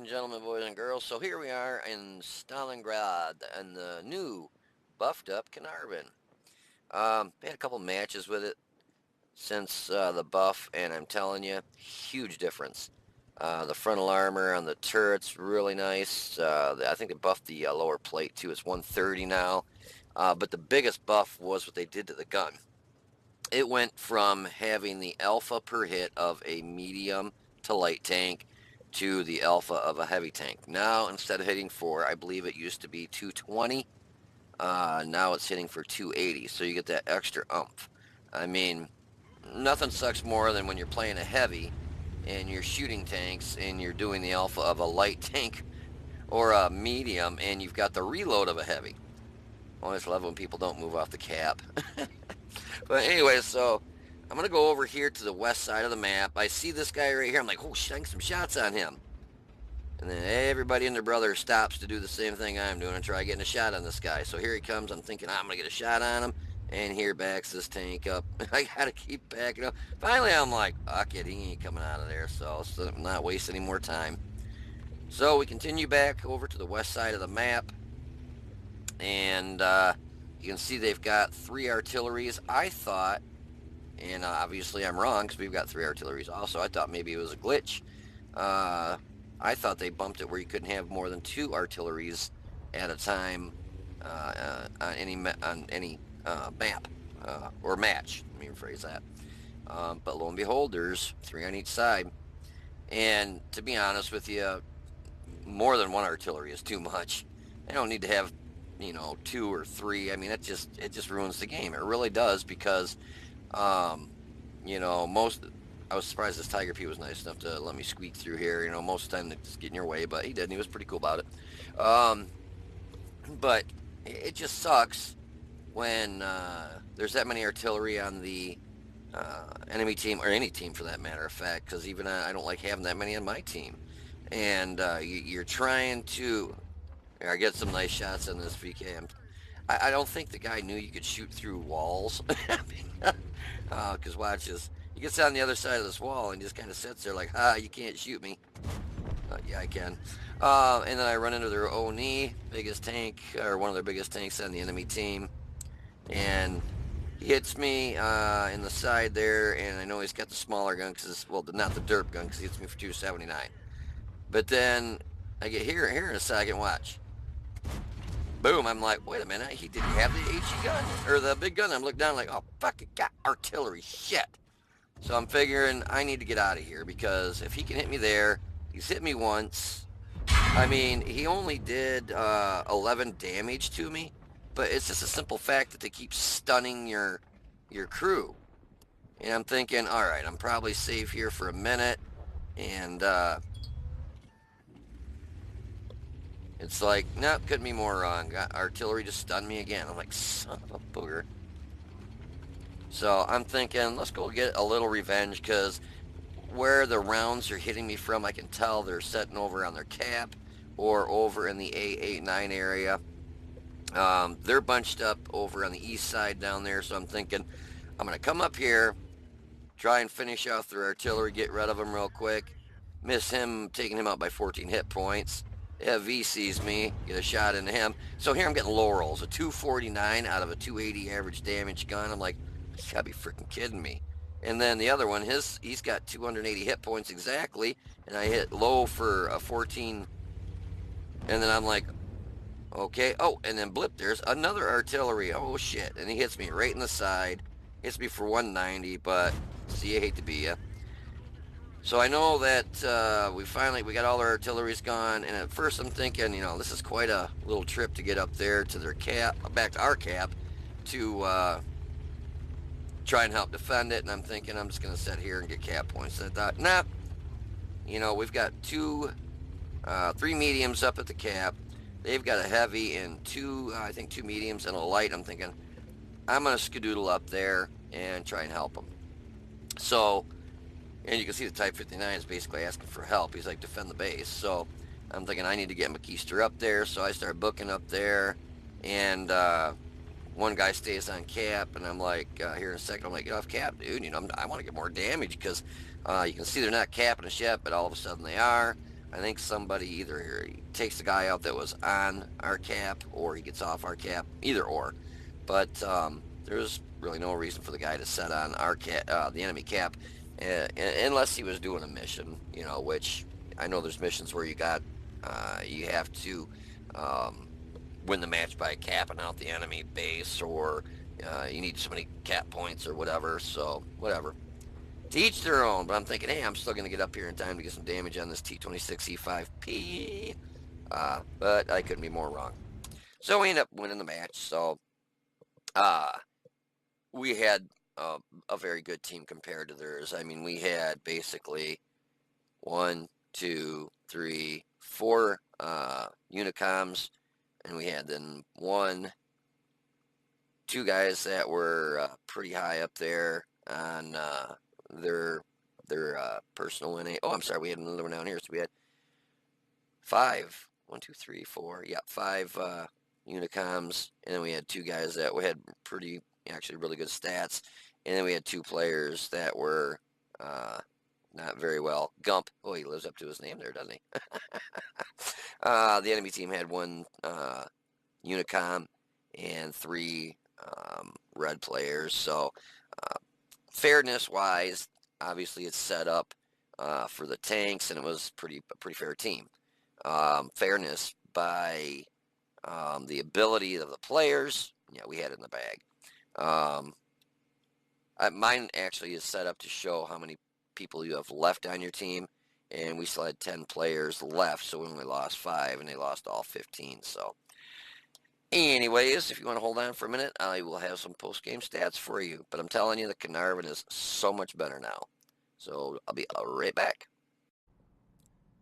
and gentlemen, boys and girls. So here we are in Stalingrad and the new buffed up Caernarvon. Had a couple matches with it since the buff, and I'm telling you, huge difference. The frontal armor on the turret's really nice. I think they buffed the lower plate too. It's 130 now. But the biggest buff was what they did to the gun. It went from having the alpha per hit of a medium to light tank to the alpha of a heavy tank. Now, instead of hitting for, I believe it used to be 220, now it's hitting for 280, so you get that extra oomph. I mean, nothing sucks more than when you're playing a heavy and you're shooting tanks and you're doing the alpha of a light tank or a medium and you've got the reload of a heavy. I always love when people don't move off the cap. But anyway, so I'm going to go over here to the west side of the map. I see this guy right here. I'm like, oh shit, I can get some shots on him. And then everybody and their brother stops to do the same thing I'm doing and try getting a shot on this guy. So here he comes. I'm thinking I'm going to get a shot on him. And here backs this tank up. I got to keep backing up. Finally, I'm like, fuck it, he ain't coming out of there. So I'm not wasting any more time. So we continue back over to the west side of the map. And you can see they've got 3 artilleries. I thought, and obviously I'm wrong because we've got 3 artilleries also. I thought maybe it was a glitch. I thought they bumped it where you couldn't have more than 2 artilleries at a time on any map or match. Let me rephrase that. But lo and behold, there's 3 on each side. And to be honest with you, more than 1 artillery is too much. I don't need to have 2 or 3. I mean, it just ruins the game. It really does because, most. I was surprised this Tiger P was nice enough to let me squeak through here. Most of the time they just get in your way, but he did, and he was pretty cool about it. But it just sucks when there's that many artillery on the enemy team, or any team for that matter of fact, because even I don't like having that many on my team. And you're trying to I get some nice shots on this VK. I don't think the guy knew you could shoot through walls. Because watch this. He gets on the other side of this wall and just kind of sits there like, you can't shoot me. Yeah, I can. And then I run into their Oni, biggest tank, or one of their biggest tanks on the enemy team. And he hits me in the side there, and I know he's got the smaller gun, not the derp gun, because he hits me for 279. But then I get here in a second, watch. Boom, I'm like, wait a minute, he didn't have the HE gun, or the big gun. I'm looking down like, oh, fuck, it got artillery, shit. So I'm figuring I need to get out of here, because if he can hit me there, he's hit me once. I mean, he only did 11 damage to me, but it's just a simple fact that they keep stunning your crew. And I'm thinking, alright, I'm probably safe here for a minute, and it's like, nope, couldn't be more wrong. Got artillery just stunned me again. I'm like, son of a booger. So I'm thinking, let's go get a little revenge, because where the rounds are hitting me from, I can tell they're setting over on their cap or over in the A89 area. They're bunched up over on the east side down there, so I'm thinking I'm going to come up here, try and finish off their artillery, get rid of them real quick, miss him, taking him out by 14 hit points. Yeah, V sees me, get a shot into him. So here I'm getting low rolls, a 249 out of a 280 average damage gun. I'm like, you gotta be freaking kidding me. And then the other one, he's got 280 hit points exactly, and I hit low for a 14. And then I'm like, okay. Oh, and then blip, there's another artillery. Oh shit. And he hits me right in the side. Hits me for 190, but see, I hate to be ya. So I know that we got all our artilleries gone, and at first I'm thinking, this is quite a little trip to get up there to their cap, back to our cap, to try and help defend it, and I'm thinking I'm just going to sit here and get cap points. And I thought, nah, we've got 3 mediums up at the cap. They've got a heavy and 2 mediums and a light. I'm thinking, I'm going to skedoodle up there and try and help them. So, and you can see the Type 59 is basically asking for help. He's like, defend the base. So I'm thinking I need to get McKeister up there. So I start booking up there. And one guy stays on cap. And I'm like, here in a second, I'm like, get off cap, dude. I want to get more damage because you can see they're not capping us yet, but all of a sudden they are. I think somebody either takes the guy out that was on our cap or he gets off our cap, either or. But there's really no reason for the guy to set on our cap, the enemy cap, unless he was doing a mission, which I know there's missions where you have to um, win the match by capping out the enemy base, or you need so many cap points or whatever. So whatever, to each their own. But I'm thinking, hey, I'm still going to get up here in time to get some damage on this T26E5P. But I couldn't be more wrong. So we ended up winning the match. So uh, we had a very good team compared to theirs. I mean, we had basically one, two, three, four Unicoms, and we had then two guys that were pretty high up there on their personal winning. Oh, I'm sorry, we had another one down here. So we had five. One, two, three, four. Yeah, five Unicoms, and then we had two guys that had actually really good stats, and then we had two players that were not very well. Gump. Oh, he lives up to his name there, doesn't he? The enemy team had one Unicom and three red players. So fairness-wise, obviously it's set up for the tanks, and it was a pretty fair team. Fairness by the ability of the players, yeah, we had it in the bag. Mine actually is set up to show how many people you have left on your team, and we still had 10 players left, so we only lost 5, and they lost all 15. So anyways, if you want to hold on for a minute, I will have some post-game stats for you. But I'm telling you, the Caernarvon is so much better now. So I'll be right back.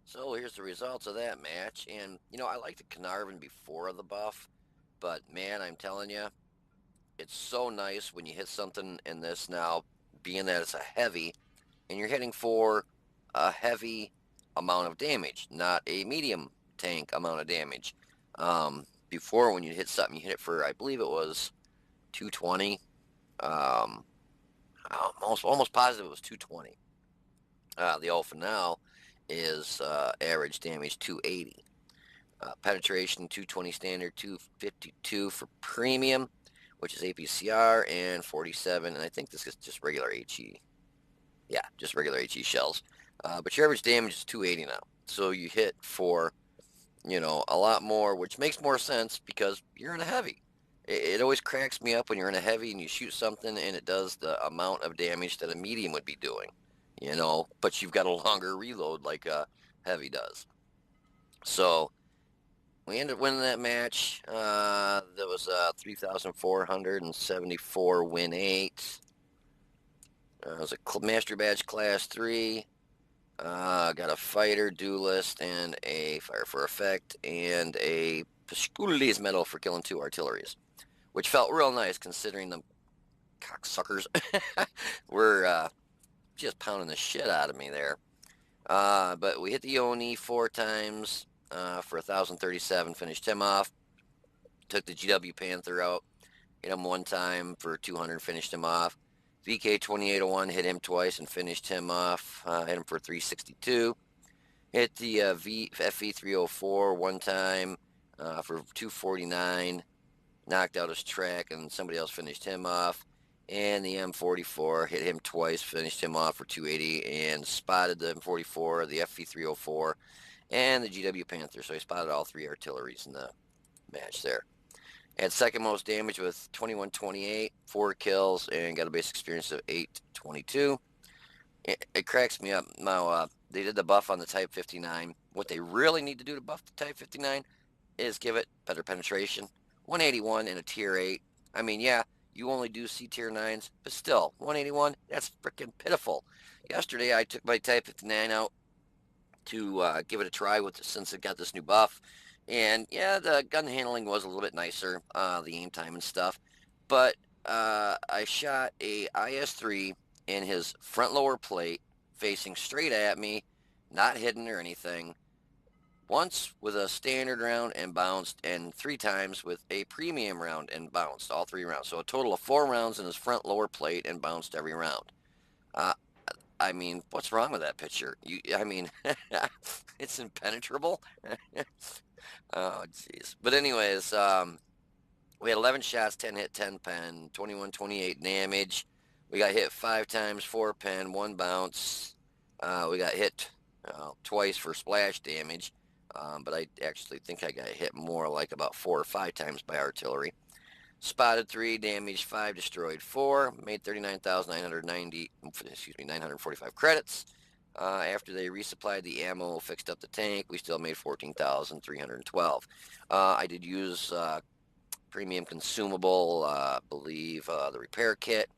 So here's the results of that match. And, I liked the Caernarvon before the buff. But, man, I'm telling you, it's so nice when you hit something in this now, being that it's a heavy, and you're hitting for a heavy amount of damage, not a medium tank amount of damage. Before, when you hit something, you hit it for, I believe it was 220. Almost positive it was 220. The Alpha now is average damage 280. Penetration 220 standard, 252 for premium, which is APCR, and 47. And I think this is just regular HE. Yeah, just regular HE shells. But your average damage is 280 now. So you hit for, a lot more, which makes more sense because you're in a heavy. It always cracks me up when you're in a heavy and you shoot something and it does the amount of damage that a medium would be doing, but you've got a longer reload like a heavy does. So we ended up winning that match. That was 3,474 win 8. It was a Master Badge Class 3. Got a Fighter, Duelist, and a Fire for Effect, and a Pasculi's Medal for killing 2 artilleries, which felt real nice considering the cocksuckers were just pounding the shit out of me there. But we hit the Oni 4 times for 1,037, finished him off. Took the GW Panther out, hit him 1 time for 200, finished him off. VK 2801 hit him twice and finished him off. Hit him for 362. Hit the FV 304 1 time for 249. Knocked out his track and somebody else finished him off. And the M44 hit him twice, finished him off for 280, and spotted the M44, the FV 304, and the GW Panther. So he spotted all 3 artilleries in the match there. Had second most damage with 2128, 4 kills, and got a base experience of 822. It cracks me up. Now, they did the buff on the Type 59. What they really need to do to buff the Type 59 is give it better penetration. 181 in a Tier 8. I mean, yeah, you only do see Tier 9s, but still, 181, that's freaking pitiful. Yesterday, I took my Type 59 out to give it a try since it got this new buff. And yeah, the gun handling was a little bit nicer, the aim time and stuff. But I shot a IS-3 in his front lower plate, facing straight at me, not hidden or anything. Once with a standard round and bounced, and 3 times with a premium round and bounced, all 3 rounds. So a total of 4 rounds in his front lower plate and bounced every round. I mean, what's wrong with that picture? I mean, it's impenetrable. Oh, jeez. But anyways, we had 11 shots, 10 hit, 10 pen, 21, 28 damage. We got hit 5 times, 4 pen, 1 bounce. We got hit twice for splash damage, but I actually think I got hit more, like about 4 or 5 times by artillery. Spotted 3, damaged 5, destroyed 4, made 39,990, excuse me, 945 credits. After they resupplied the ammo, fixed up the tank, we still made 14,312. I did use premium consumable, believe the repair kit.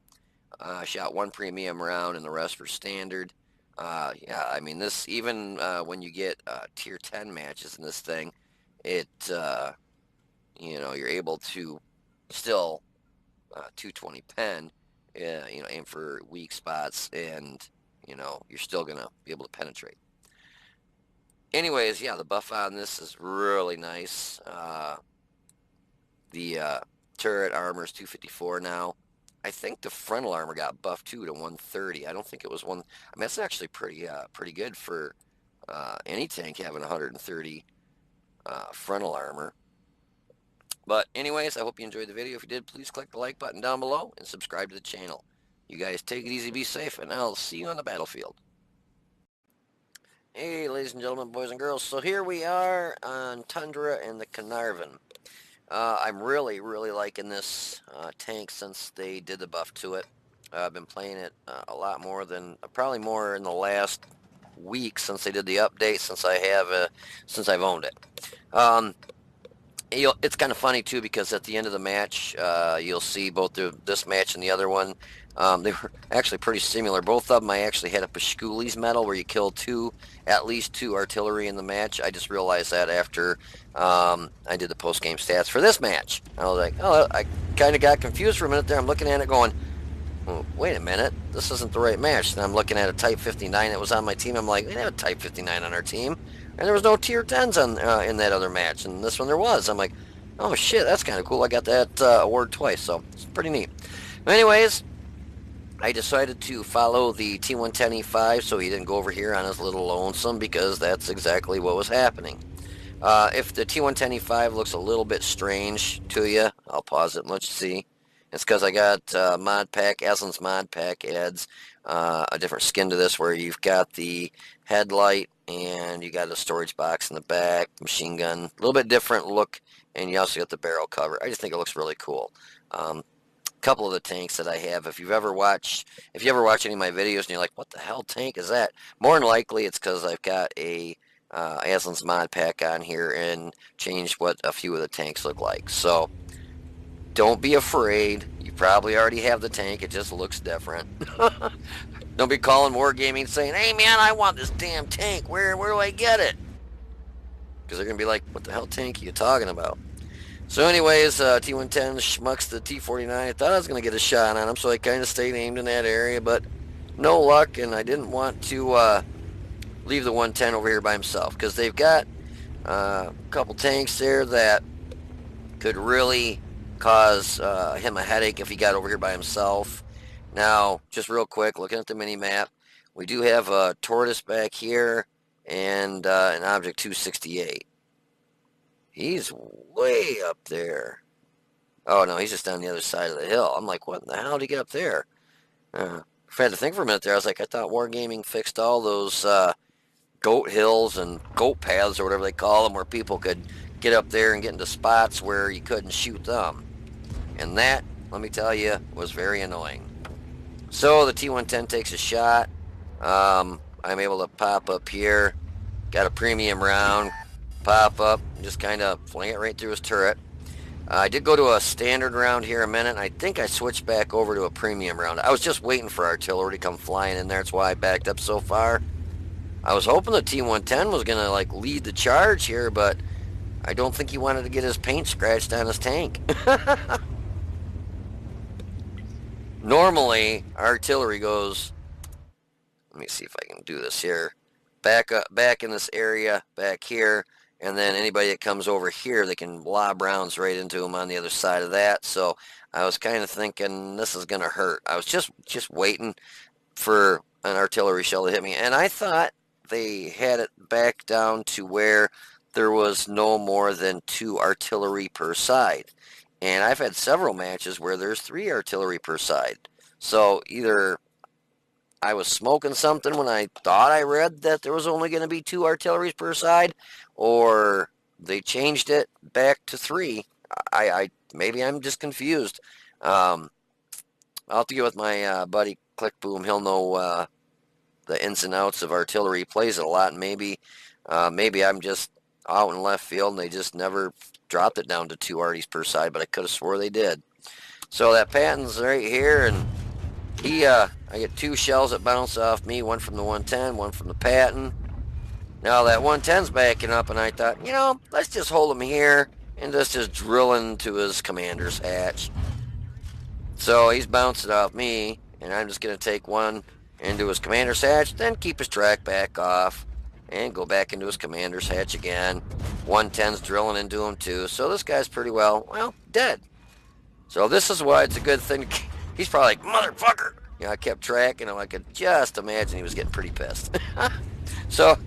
Shot 1 premium round and the rest were standard. Yeah, I mean, this, even when you get tier 10 matches in this thing, it, you know, you're able to still 220 pen, you know, aim for weak spots, and, you know, you're still going to be able to penetrate. Anyways, yeah, the buff on this is really nice. The turret armor is 254 now. I think the frontal armor got buffed too to 130. I don't think it was one. I mean, that's actually pretty good for any tank having 130 frontal armor. But anyways, I hope you enjoyed the video. If you did, please click the like button down below and subscribe to the channel. You guys take it easy, be safe, and I'll see you on the battlefield. Hey, ladies and gentlemen, boys and girls. So here we are on Tundra and the Caernarvon. I'm really liking this tank since they did the buff to it. I've been playing it a lot more than, probably more in the last week since they did the update, since I've owned it. It's kind of funny too, because at the end of the match, you'll see both this match and the other one, they were actually pretty similar. Both of them, I actually had a Pashkuli's medal where you killed at least two artillery in the match. I just realized that after I did the post-game stats for this match. I was like, oh, I kind of got confused for a minute there. I'm looking at it going, oh, wait a minute, this isn't the right match. And I'm looking at a Type 59 that was on my team. I'm like, they have a Type 59 on our team. And there was no tier 10s in that other match, and this one there was. I'm like, oh shit, that's kind of cool. I got that award twice, so it's pretty neat. But anyways, I decided to follow the T110E5 so he didn't go over here on his little lonesome, because that's exactly what was happening. If the T110E5 looks a little bit strange to you, I'll pause it and let you see. It's because I got mod pack, Eslin's mod pack adds a different skin to this, where you've got the headlight and you got a storage box in the back, machine gun, a little bit different look, and you also got the barrel cover. I just think it looks really cool. Couple of the tanks that I have, if you ever watch any of my videos and you're like, what the hell tank is that? More than likely it's because I've got a Aslan's mod pack on here and changed what a few of the tanks look like. So don't be afraid. You probably already have the tank. It just looks different. Don't be calling Wargaming saying, hey man, I want this damn tank. Where do I get it? Because they're going to be like, what the hell tank are you talking about? So anyways, T110 schmucks the T49. I thought I was going to get a shot on him, so I kind of stayed aimed in that area, but no luck, and I didn't want to leave the 110 over here by himself, because they've got a couple tanks there that could really cause him a headache if he got over here by himself. Now, just real quick, looking at the mini-map, we do have a tortoise back here and an object 268. He's way up there. Oh, no, he's just on the other side of the hill. I'm like, what in the hell did he get up there? I had to think for a minute there. I was like, I thought Wargaming fixed all those goat hills and goat paths, or whatever they call them, where people could get up there and get into spots where you couldn't shoot them. And that, let me tell you, was very annoying. So the T110 takes a shot. I'm able to pop up here. Got a premium round. Pop up, just kind of fling it right through his turret. I did go to a standard round here a minute. I think I switched back over to a premium round. I was just waiting for artillery to come flying in there. That's why I backed up so far. I was hoping the T110 was going to like lead the charge here, but I don't think he wanted to get his paint scratched on his tank. Normally, artillery goes, let me see if I can do this here, back in this area, back here, and then anybody that comes over here, they can lob rounds right into them on the other side of that. So I was kind of thinking this is going to hurt. I was just waiting for an artillery shell that hit me, and I thought they had it back down to where there was no more than 2 artillery per side. And I've had several matches where there's 3 artillery per side. So either I was smoking something when I thought I read that there was only going to be 2 artilleries per side, or they changed it back to 3. I maybe I'm just confused. I'll have to get with my buddy Click Boom. He'll know the ins and outs of artillery. He plays it a lot, and maybe I'm just out in left field and they just never dropped it down to 2 arties per side, but I could have swore they did. So that Patton's right here, and I get 2 shells that bounce off me, one from the 110, one from the Patton. Now that 110's backing up, and I thought, let's just hold him here and just drill into his commander's hatch. So he's bouncing off me, and I'm just going to take one into his commander's hatch, then keep his track back off, and go back into his commander's hatch again. 110's drilling into him too, so this guy's pretty well, dead. So this is why it's a good thing. He's probably like, motherfucker! I kept tracking him. I could just imagine he was getting pretty pissed. So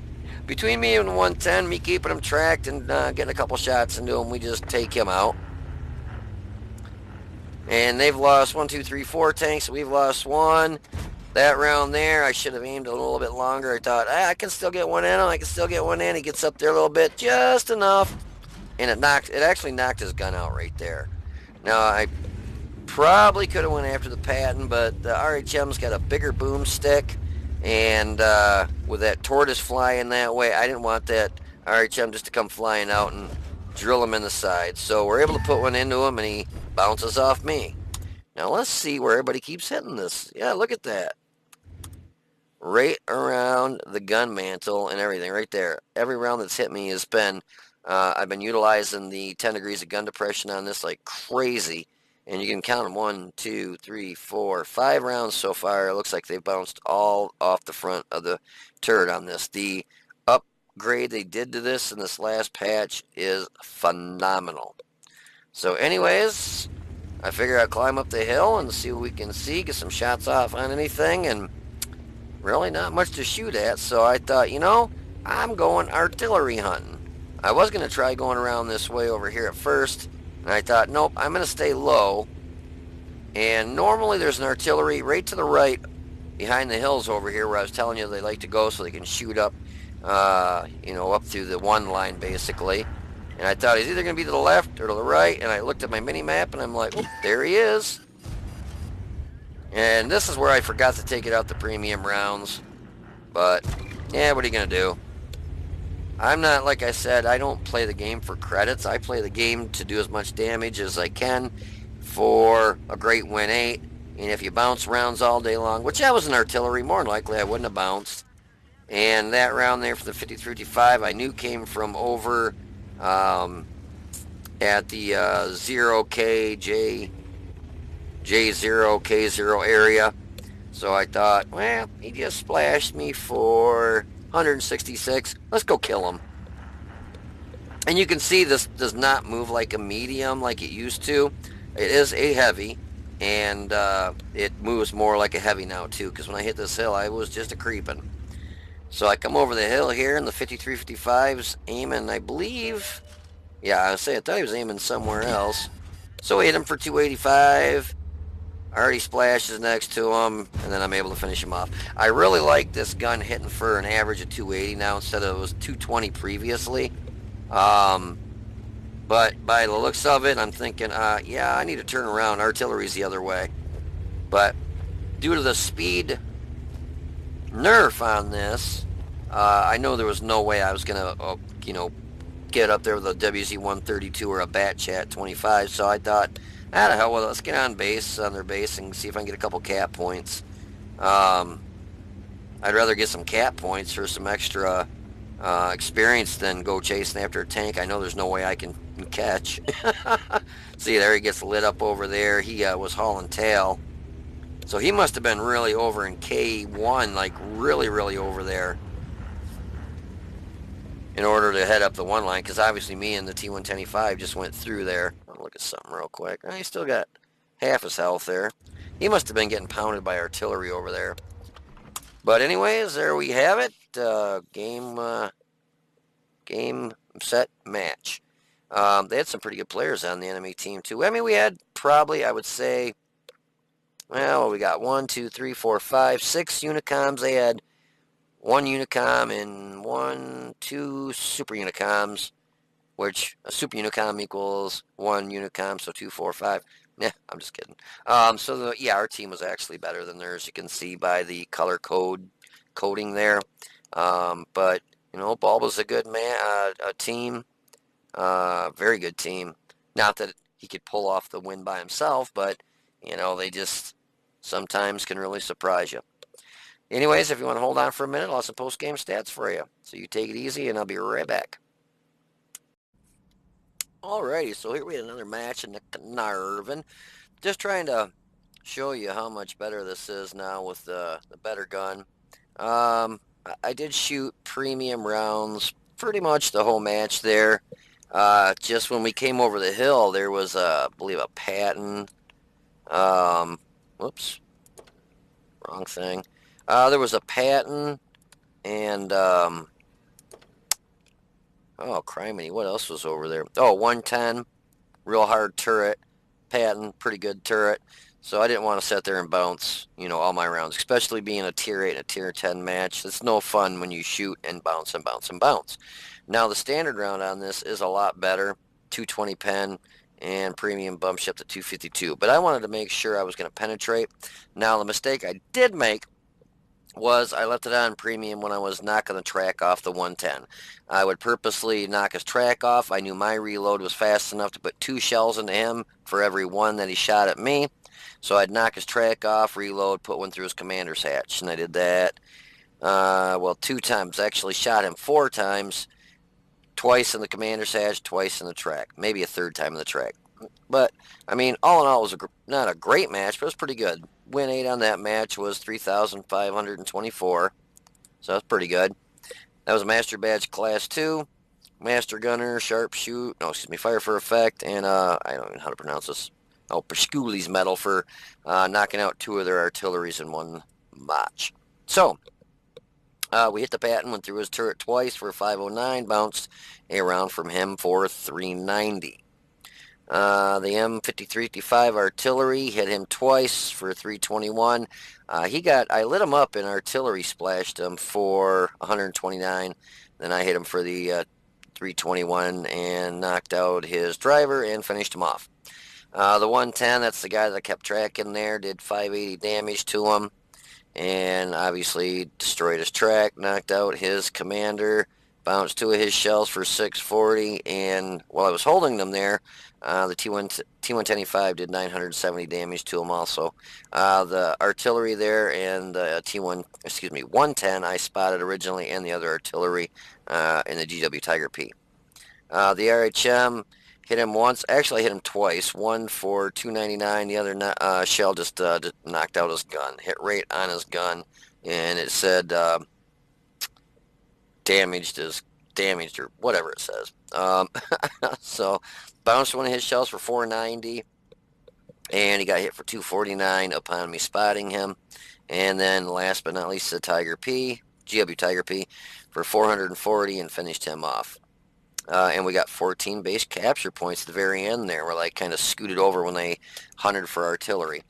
between me and 110, me keeping him tracked and getting a couple shots into him, we just take him out. And they've lost 1, 2, 3, 4 tanks. We've lost 1. That round there, I should have aimed a little bit longer. I thought, I can still get one in him. I can still get one in. He gets up there a little bit, just enough. And it actually knocked his gun out right there. Now, I probably could have went after the Patton, but the RHM's got a bigger boomstick. And with that tortoise flying that way, I didn't want that RHM just to come flying out and drill him in the side. So we're able to put one into him, and he bounces off me. Now let's see where everybody keeps hitting this. Yeah, look at that. Right around the gun mantle and everything, right there. Every round that's hit me has been, I've been utilizing the 10 degrees of gun depression on this like crazy. And you can count them 1, 2, 3, 4, 5 rounds so far. It looks like they've bounced all off the front of the turret on this. The upgrade they did to this in this last patch is phenomenal. So anyways, I figure I'd climb up the hill and see what we can see, get some shots off on anything, and really not much to shoot at. So I thought, I'm going artillery hunting. I was going to try going around this way over here at first, and I thought, nope, I'm going to stay low. And normally there's an artillery right to the right behind the hills over here where I was telling you they like to go so they can shoot up, up through the 1 line basically. And I thought he's either going to be to the left or to the right, and I looked at my mini-map, and I'm like, oh, there he is. And this is where I forgot to take it out the premium rounds. But, yeah, what are you going to do? I'm not, like I said, I don't play the game for credits. I play the game to do as much damage as I can for a great win 8. And if you bounce rounds all day long, which that was an artillery, more than likely I wouldn't have bounced. And that round there for the 5355 I knew came from over at the 0K, J0K0 area. So I thought, well, he just splashed me for 166. Let's go kill him. And you can see this does not move like a medium like it used to. It is a heavy, and it moves more like a heavy now too, because when I hit this hill I was just a creeping. So I come over the hill here, and the 5355's aiming, I believe. Yeah, I thought he was aiming somewhere else. So we hit him for 285. Already splashes next to him, and then I'm able to finish him off. I really like this gun hitting for an average of 280 now instead of it was 220 previously. But by the looks of it, I'm thinking, yeah, I need to turn around. Artillery's the other way. But due to the speed nerf on this, I know there was no way I was going to, get up there with a WZ-132 or a Bat Chat 25, so I thought, the hell with it, let's get on their base, and see if I can get a couple cap points. I'd rather get some cap points for some extra experience than go chasing after a tank I know there's no way I can catch. See, there he gets lit up over there. He was hauling tail. So he must have been really over in K1, like really, really over there, in order to head up the 1 line, because obviously me and the T-125 just went through there. I'll look at something real quick. He still got half his health there. He must have been getting pounded by artillery over there. But anyways, there we have it. Game, set, match. They had some pretty good players on the enemy team too. I mean, we had probably, I would say, well, we got 1, 2, 3, 4, 5, 6 Unicoms. They had one Unicom and 1, 2 Super Unicoms, which a Super Unicom equals 1 Unicom, so 2, 4, 5. Yeah, I'm just kidding. Yeah, our team was actually better than theirs. You can see by the color coding there. But you know, Bulb was a good man, a team, very good team. Not that he could pull off the win by himself, but you know, they just sometimes can really surprise you. Anyways, if you want to hold on for a minute, I'll have some post-game stats for you. So you take it easy, and I'll be right back. Alrighty, so here we had another match in the Caernarvon. Just trying to show you how much better this is now with the better gun. I did shoot premium rounds pretty much the whole match there. Just when we came over the hill, there was, I believe, a Patton. Whoops, wrong thing. There was a Patton and, oh, criminy, what else was over there? Oh, 110, real hard turret. Patton, pretty good turret. So I didn't want to sit there and bounce, you know, all my rounds, especially being a tier 8 and a tier 10 match. It's no fun when you shoot and bounce and bounce and bounce. Now the standard round on this is a lot better, 220 pen and premium bump ship to 252. But I wanted to make sure I was going to penetrate. Now the mistake I did make was I left it on premium when I was knocking the track off the 110. I would purposely knock his track off. I knew my reload was fast enough to put 2 shells into him for every 1 that he shot at me. So I'd knock his track off, reload, put 1 through his commander's hatch. And I did that, well, 2 times. I actually shot him 4 times. Twice in the commander's hatch, twice in the track. Maybe a 3rd time in the track. But, I mean, all in all, it was not a great match, but it was pretty good. Win 8 on that match was 3,524. So that's pretty good. That was a Master Badge Class 2. Master Gunner, Sharpshoot, Fire for Effect, and, I don't even know how to pronounce this. Oh, Pashkuli's Medal for knocking out 2 of their artilleries in 1 match. So, we hit the Patton, went through his turret twice for 509, bounced a round from him for 390. The M5355 artillery hit him twice for 321. I lit him up in artillery, splashed him for 129. Then I hit him for the 321 and knocked out his driver and finished him off. The 110, that's the guy that kept tracking there, did 580 damage to him. And obviously destroyed his track, knocked out his commander, bounced 2 of his shells for 640, and while I was holding them there, the T125 did 970 damage to him also. The artillery there and the 110 I spotted originally, and the other artillery in the GW Tiger P. The RHM hit him once, actually I hit him twice, 1 for 299, the other shell just knocked out his gun, hit right on his gun, and it said damaged or whatever it says. So bounced 1 of his shells for 490, and he got hit for 249 upon me spotting him. And then last but not least, the GW Tiger P for 440 and finished him off. And we got 14 base capture points at the very end there. We're like kind of scooted over when they hunted for artillery.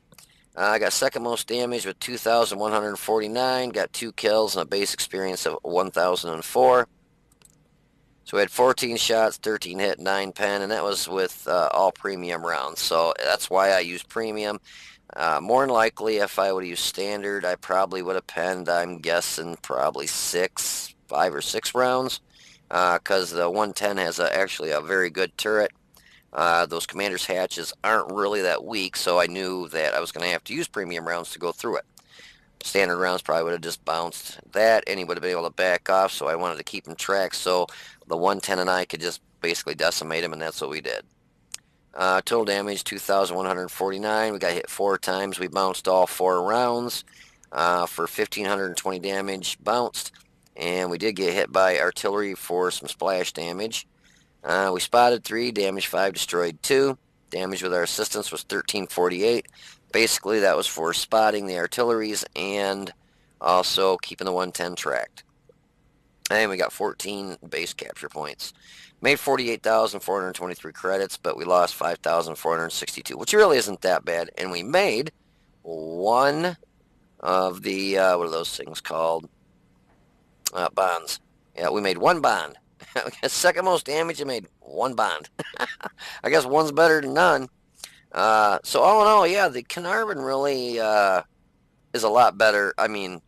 I got second most damage with 2,149, got 2 kills and a base experience of 1,004. So we had 14 shots, 13 hit, 9 pen, and that was with all premium rounds. So that's why I used premium. More than likely, if I would have used standard, I probably would have penned, I'm guessing, probably 5 or 6 rounds. Because the 110 has actually a very good turret. Those commander's hatches aren't really that weak, so I knew that I was going to have to use premium rounds to go through it. Standard rounds probably would have just bounced that, and he would have been able to back off, so I wanted to keep him tracked so the 110 and I could just basically decimate him, and that's what we did. Total damage, 2,149. We got hit 4 times. We bounced all 4 rounds for 1,520 damage bounced. And we did get hit by artillery for some splash damage. We spotted 3, damaged 5, destroyed 2. Damage with our assistance was 1,348. Basically, that was for spotting the artilleries and Also keeping the 110 tracked. And we got 14 base capture points. Made 48,423 credits, but we lost 5,462, which really isn't that bad. And we made one of the, what are those things called? Bonds. Yeah, we made one bond. Second most damage, and made one bond. I guess one's better than none. So all in all, yeah, the Caernarvon really is a lot better. I mean,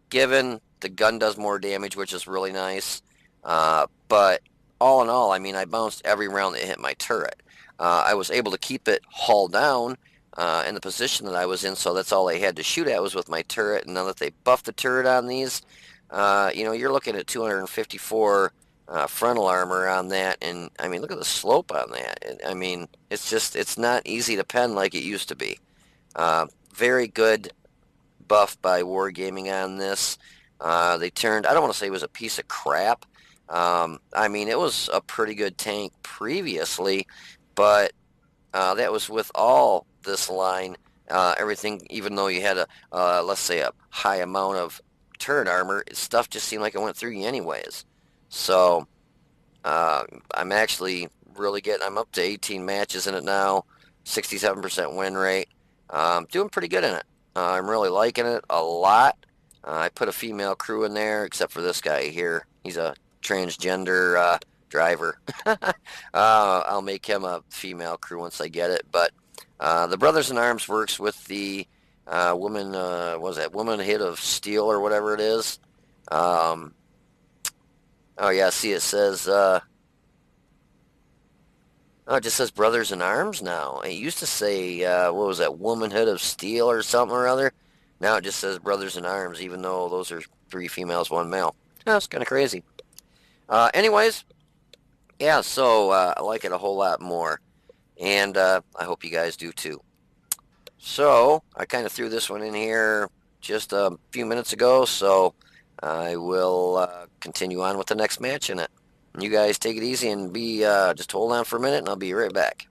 given the gun does more damage, which is really nice. But all in all, I mean, I bounced every round that hit my turret. I was able to keep it hull down in the position that I was in, so that's all I had to shoot at was with my turret. And now that they buffed the turret on these, you know, you're looking at 254 frontal armor on that. And I mean, look at the slope on that. I mean, it's not easy to pen like it used to be. Very good buff by Wargaming on this. They turned, I don't want to say it was a piece of crap. I mean, it was a pretty good tank previously, but that was with all this line. Everything, even though you had let's say, a high amount of turret armor, stuff just seemed like it went through you anyways. So I'm actually I'm up to 18 matches in it now, 67% win rate. Doing pretty good in it. I'm really liking it a lot. I put a female crew in there, except for this guy here. He's a transgender driver. I'll make him a female crew once I get it. But the Brothers in Arms works with the woman, what was that, Womanhood of Steel or whatever it is. Oh yeah, see it says, oh, it just says Brothers in Arms now. It used to say, what was that, Womanhood of Steel or something or other. Now it just says Brothers in Arms, even though those are 3 females, 1 male. That's kind of crazy. Anyways, yeah, so I like it a whole lot more. And I hope you guys do too. So I kind of threw this one in here just a few minutes ago, so I will continue on with the next match in it. You guys take it easy and just hold on for a minute, and I'll be right back.